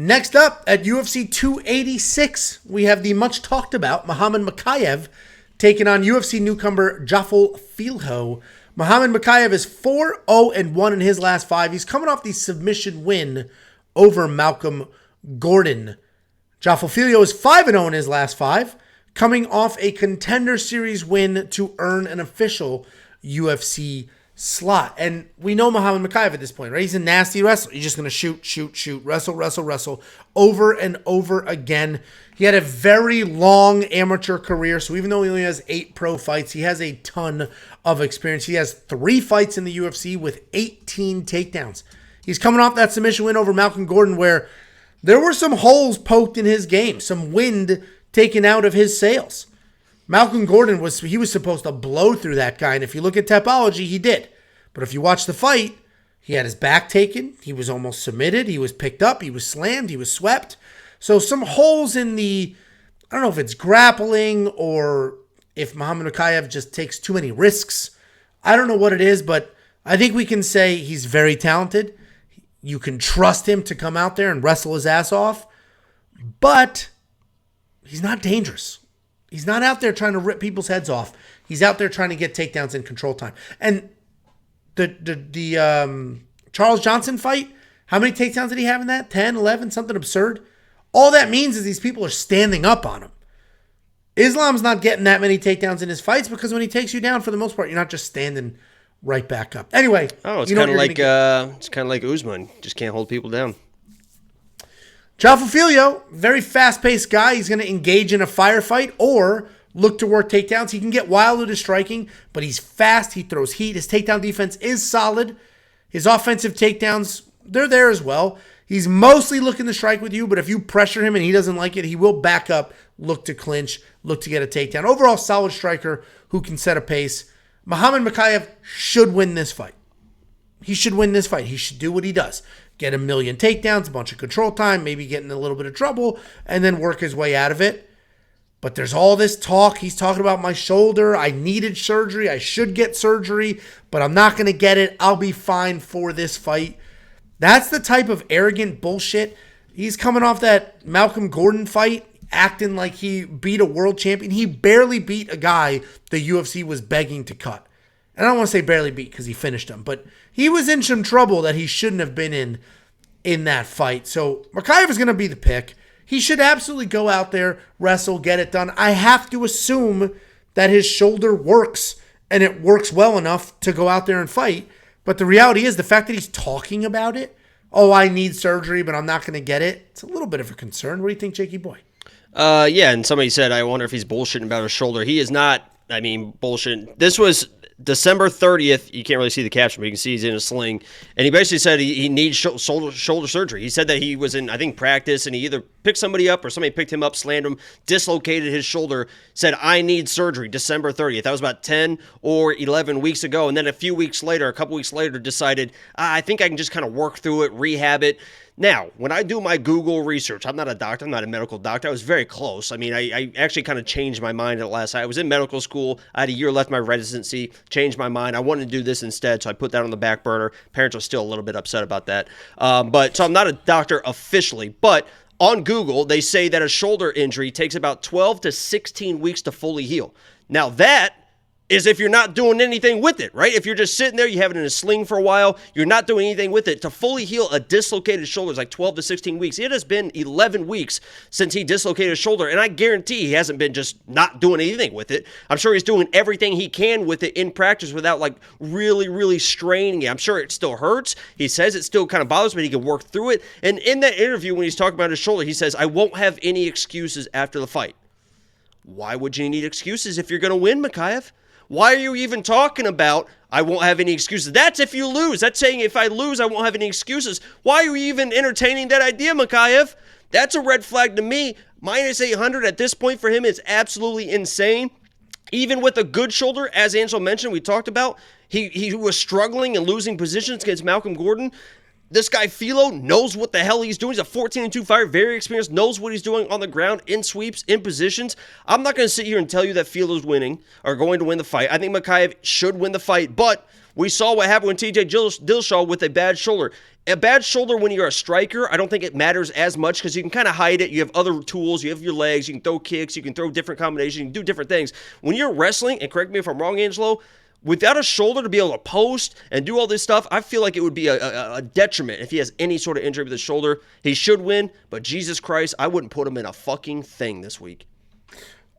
Next up at UFC 286, we have the much talked about Mokaev taking on UFC newcomer Jafel Filho. Mokaev is 4-0-1 in his last 5. He's coming off the submission win over Malcolm Gordon. Jafel Filho is 5-0 in his last 5, coming off a Contender Series win to earn an official UFC slot. And we know Mokaev at this point, right? He's a nasty wrestler. He's just going to shoot, wrestle over and over again. He had a very long amateur career, so even though he only has 8 pro fights, he has a ton of experience. He has 3 fights in the UFC with 18 takedowns. He's coming off that submission win over Malcolm Gordon where there were some holes poked in his game, some wind taken out of his sails. Malcolm Gordon was supposed to blow through that guy, and if you look at Tapology, he did. But if you watch the fight, he had his back taken, he was almost submitted, he was picked up, he was slammed, he was swept. So some holes in the, I don't know if it's grappling or if Mokaev just takes too many risks. I don't know what it is, but I think we can say he's very talented. You can trust him to come out there and wrestle his ass off, but he's not dangerous. He's not out there trying to rip people's heads off. He's out there trying to get takedowns in control time. And the Charles Johnson fight, how many takedowns did he have in that? 10, 11, something absurd? All that means is these people are standing up on him. Islam's not getting that many takedowns in his fights because when he takes you down, for the most part, you're not just standing right back up. Anyway. Oh, it's kind of like Usman. Just can't hold people down. Jafel Filho, very fast-paced guy. He's going to engage in a firefight or look to work takedowns. He can get wild with his striking, but he's fast. He throws heat. His takedown defense is solid. His offensive takedowns, they're there as well. He's mostly looking to strike with you, but if you pressure him and he doesn't like it, he will back up, look to clinch, look to get a takedown. Overall, solid striker who can set a pace. Mokaev should win this fight. He should win this fight. He should do what he does. Get a million takedowns, a bunch of control time, maybe get in a little bit of trouble, and then work his way out of it. But there's all this talk. He's talking about my shoulder. I needed surgery. I should get surgery, but I'm not going to get it. I'll be fine for this fight. That's the type of arrogant bullshit. He's coming off that Malcolm Gordon fight, acting like he beat a world champion. He barely beat a guy the UFC was begging to cut. And I don't want to say barely beat because he finished him, but he was in some trouble that he shouldn't have been in that fight. So Mokaev is going to be the pick. He should absolutely go out there, wrestle, get it done. I have to assume that his shoulder works and it works well enough to go out there and fight. But the reality is the fact that he's talking about it, oh, I need surgery, but I'm not going to get it, it's a little bit of a concern. What do you think, Jakey boy? Yeah, and somebody said, I wonder if he's bullshitting about his shoulder. He is not, bullshitting. This was December 30th, you can't really see the caption, but you can see he's in a sling. And he basically said he needs shoulder surgery. He said that he was in, I think, practice, and he either picked somebody up or somebody picked him up, slammed him, dislocated his shoulder, said, I need surgery, December 30th. That was about 10 or 11 weeks ago. And then a couple weeks later, decided, I think I can just kind of work through it, rehab it. Now, when I do my Google research, I'm not a doctor, I'm not a medical doctor. I was very close. I actually kind of changed my mind at last. I was in medical school. I had a year left my residency, changed my mind. I wanted to do this instead, so I put that on the back burner. Parents are still a little bit upset about that. So I'm not a doctor officially, but on Google, they say that a shoulder injury takes about 12 to 16 weeks to fully heal. Now that is if you're not doing anything with it, right? If you're just sitting there, you have it in a sling for a while, you're not doing anything with it. To fully heal a dislocated shoulder is like 12 to 16 weeks. It has been 11 weeks since he dislocated his shoulder, and I guarantee he hasn't been just not doing anything with it. I'm sure he's doing everything he can with it in practice without like really, really straining it. I'm sure it still hurts. He says it still kind of bothers him, but he can work through it. And in that interview, when he's talking about his shoulder, he says, I won't have any excuses after the fight. Why would you need excuses if you're going to win, Mokaev? Why are you even talking about, I won't have any excuses? That's if you lose. That's saying if I lose, I won't have any excuses. Why are you even entertaining that idea, Mokaev? That's a red flag to me. Minus 800 at this point for him is absolutely insane. Even with a good shoulder, as Angel mentioned, we talked about, he was struggling and losing positions against Malcolm Gordon. This guy, Filho, knows what the hell he's doing. He's a 14-2 fighter, very experienced, knows what he's doing on the ground, in sweeps, in positions. I'm not going to sit here and tell you that Filho's winning or going to win the fight. I think Mokaev should win the fight, but We saw what happened with TJ Dillashaw with a bad shoulder. A bad shoulder when you're a striker, I don't think it matters as much because you can kind of hide it. You have other tools. You have your legs. You can throw kicks. You can throw different combinations. You can do different things. When you're wrestling, and correct me if I'm wrong, Angelo, without a shoulder to be able to post and do all this stuff, I feel like it would be a detriment if he has any sort of injury with his shoulder. He should win, but Jesus Christ, I wouldn't put him in a fucking thing this week.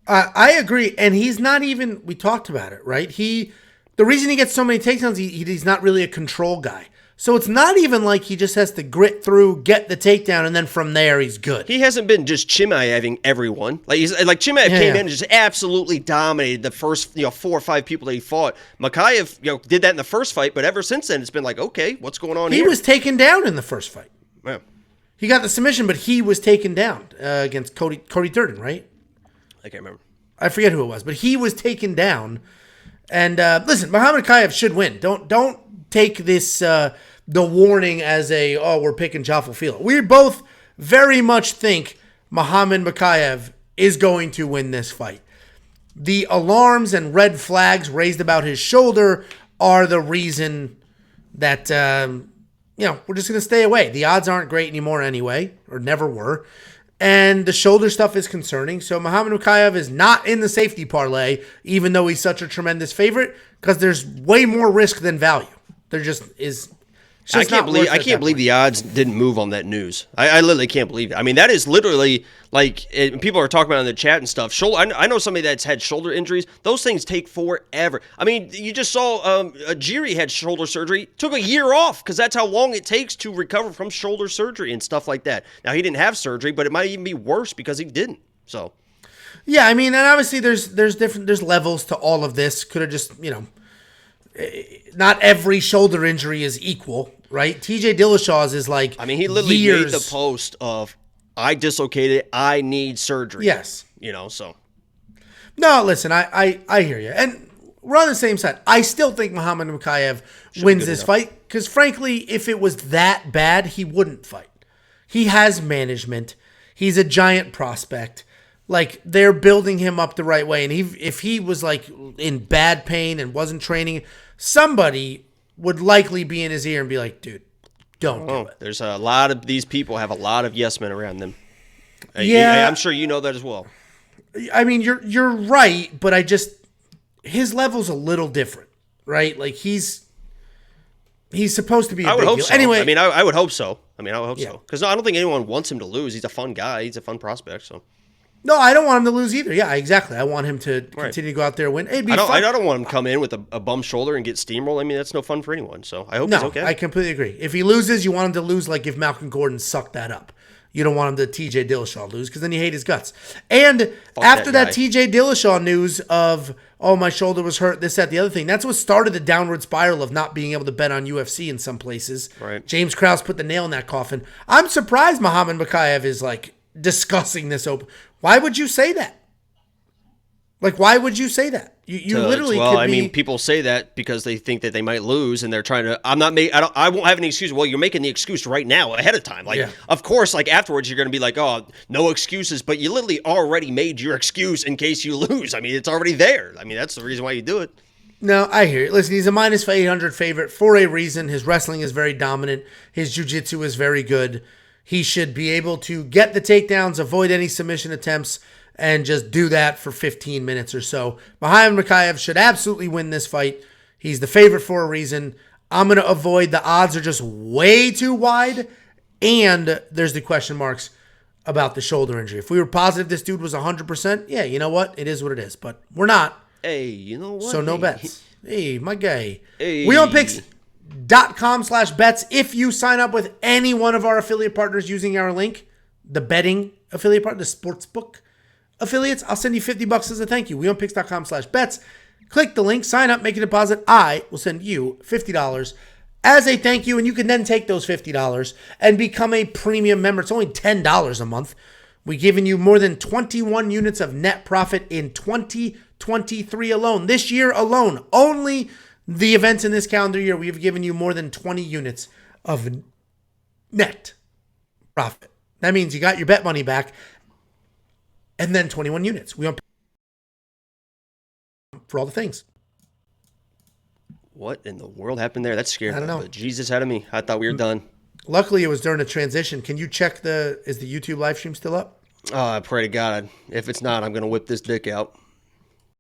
I agree, and he's not even, we talked about it, right? The reason he gets so many takedowns, he's not really a control guy. So it's not even like he just has to grit through, get the takedown, and then from there he's good. He hasn't been just Chimaeving everyone. Like Chimaev came in and just absolutely dominated the first 4 or 5 people that he fought. Mokaev did that in the first fight, but ever since then it's been like, okay, what's going on here? He was taken down in the first fight. Yeah. He got the submission, but he was taken down against Cody Durden, right? I can't remember. I forget who it was, but he was taken down. And listen, Muhammad Mokaev should win. Don't take this the warning as we're picking Jafel Filho. We both very much think Muhammad Mokaev is going to win this fight. The alarms and red flags raised about his shoulder are the reason that we're just going to stay away. The odds aren't great anymore anyway, or never were. And the shoulder stuff is concerning. So Muhammad Mokaev is not in the safety parlay, even though he's such a tremendous favorite, because there's way more risk than value. There just is. I can't believe the odds didn't move on that news. I literally can't believe it. I mean, that is literally like people are talking about it in the chat and stuff. I know somebody that's had shoulder injuries. Those things take forever. I mean, you just saw Jiri had shoulder surgery. Took a year off because that's how long it takes to recover from shoulder surgery and stuff like that. Now, he didn't have surgery, but it might even be worse because he didn't. So, yeah, I mean, and obviously there's levels to all of this. Could have just, not every shoulder injury is equal, right? TJ Dillashaw's is like, I mean, he literally made the post of, I dislocated, I need surgery. Yes. So. No, listen, I hear you. And we're on the same side. I still think Muhammad Mokaev wins this fight because, frankly, if it was that bad, he wouldn't fight. He has management. He's a giant prospect. Like, they're building him up the right way. And if he was, like, in bad pain and wasn't training, somebody would likely be in his ear and be like, dude, don't do it. There's a lot of these people have a lot of yes men around them. Yeah. I'm sure you know that as well. I mean, you're right, but his level's a little different, right? Like, he's supposed to be a big deal. So. Anyway, I mean, I would hope so. So. Because I don't think anyone wants him to lose. He's a fun guy. He's a fun prospect, so. No, I don't want him to lose either. Yeah, exactly. I want him to continue to go out there and win. It'd be fun. I don't want him to come in with a bum shoulder and get steamrolled. I mean, that's no fun for anyone. So I hope he's okay. I completely agree. If he loses, you want him to lose like if Malcolm Gordon sucked that up. You don't want him to TJ Dillashaw lose because then you hate his guts. And after that TJ Dillashaw news of, my shoulder was hurt, this, that, the other thing, that's what started the downward spiral of not being able to bet on UFC in some places. Right. James Krause put the nail in that coffin. I'm surprised Muhammad Mokaev is like discussing this open. Why would you say that? Like, why would you say that? You literally could be... I mean, people say that because they think that they might lose, and they're trying to... I won't have any excuse. Well, you're making the excuse right now, ahead of time. Like, Of course, like, afterwards, you're going to be like, oh, no excuses, but you literally already made your excuse in case you lose. I mean, it's already there. I mean, that's the reason why you do it. No, I hear it. Listen, he's a minus 800 favorite for a reason. His wrestling is very dominant. His jiu-jitsu is very good. He should be able to get the takedowns, avoid any submission attempts, and just do that for 15 minutes or so. Muhammad Mokaev should absolutely win this fight. He's the favorite for a reason. I'm going to avoid. The odds are just way too wide, and there's the question marks about the shoulder injury. If we were positive this dude was 100%, yeah, you know what? It is what it is, but we're not. Hey, you know what? So no bets. Hey, my guy. Hey. We on picks.com/bets. If you sign up with any one of our affiliate partners using our link, the betting affiliate partner, the sportsbook affiliates, I'll send you $50 as a thank you. We on picks.com/bets. Click the link, sign up, make a deposit. I will send you $50 as a thank you, and you can then take those $50 and become a premium member. It's only $10 a month. We've given you more than 21 units of net profit in 2023 alone. This year alone, only the events in this calendar year, we have given you more than 20 units of net profit. That means you got your bet money back and then 21 units. We don't for all the things. what in the world happened there? That scared me. I don't know. But Jesus out of me. I thought we were done. Luckily, it was during a transition. Can you check is the YouTube live stream still up? Oh, I pray to God. If it's not, I'm going to whip this dick out.